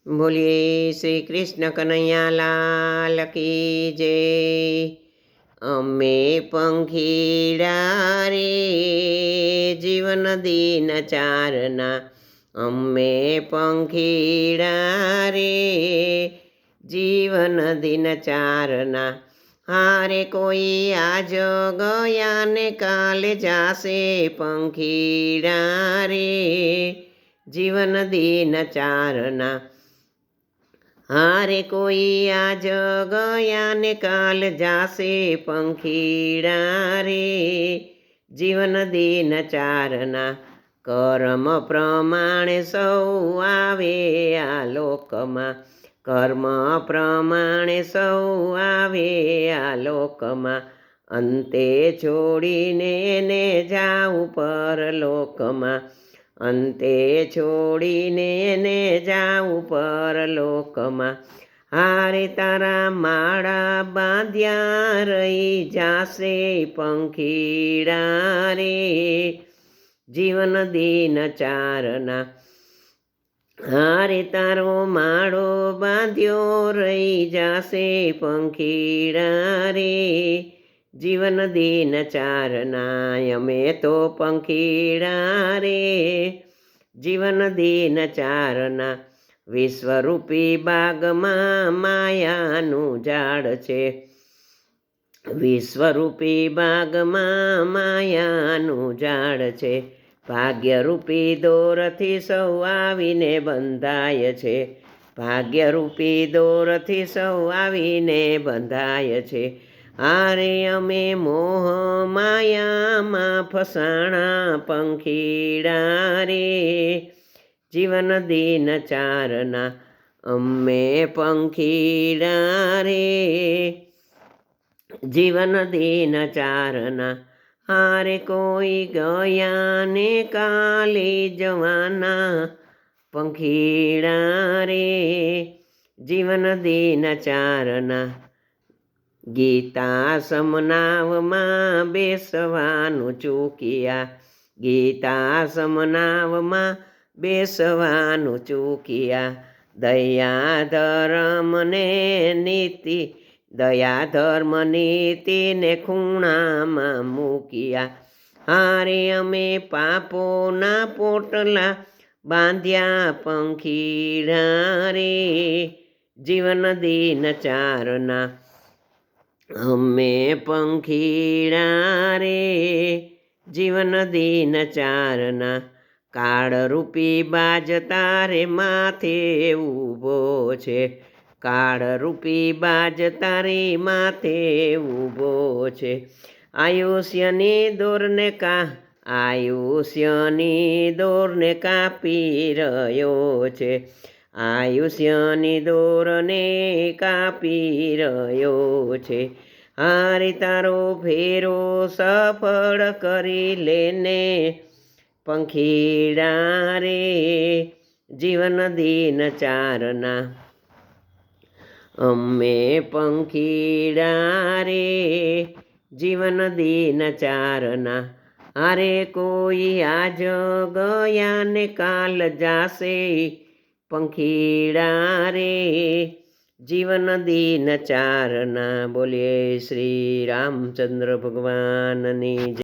बोलिए श्री कृष्ण कन्हैया लाल की जय। अम्मे पंखीड़ा रे जीवन दीन चारना, अम्मे पंखीड़ा रे जीवन दिन चारना। हारे कोई आज गया ने काल जासे, पंखीड़ा रे जीवन दिन चारना। हारे कोई आज गया ने काल जासे, पंखीड़ा रे जीवन दिन चारना। कर्म प्रमाणे सौ आवे आ लोकमा, कर्म प्रमाणे सौ आवे आ लोकमा। अंते छोड़ीने ने जाऊ परलोकमा, अंते छोड़ीने ने जाऊ परलोकमा। हारे तारा माड़ा बांध्या रही जासे, पंखीड़ा रे जीवन दिन चारना। हारे तारो माड़ो बांध्यो रही जासे, पंखीड़ा रे जीवन दिन चारना। अमे तो पंखीड़ा रे जीवन दिन चारना। विश्वरूपी बागमां मायानु झाड़ छे, विश्वरूपी बागमां मायानु झाड़ छे। भाग्यरूपी दोरथी सौ आवीने बंधाय छे, भाग्यरूपी दोरथी सौ आवीने बंधाय छे। हारे अमे मोह मायामां फसाणा, पंखीड़ा रे जीवन दिन चारना। अम्मे पंखीड़ा रे जीवन दिन चारना। हारे कोई गया ने काले जवाना, पंखीड़ा रे जीवन दिन चारना। गीता समनावमां बेसवानुं चूक्या, गीता समनावमां बेसवानुं चूक्या। दया धर्म ने नीति, दया धर्म नीति ने खूणामां मूक्या। हारे अमे पापोना पोटला बांध्या, पंखीड़ा रे जीवन दिन चारना। अम्मे पंखीड़ा रे जीवन दिन चारना। काळरूपी बाज तारे माथे ऊभो छे, काळरूपी बाज तारे माथे ऊभो छे। आयुष्यनी दोरने का, आयुष्यनी दोरने कापी रह्यो छे, आयुष्यनी दोरने कापी रह्यो छे। हारे तारो फेरो सफળ करी लेने, पंखीड़ा रे जीवन दिन चारना। अम्मे पंखीड़ा रे जीवन दिन चारना। हारे कोई आज गया ने काल जासे, पंखीड़ा रे जीवन दिन चारना। बोलिए श्री रामचंद्र भगवान ની जय।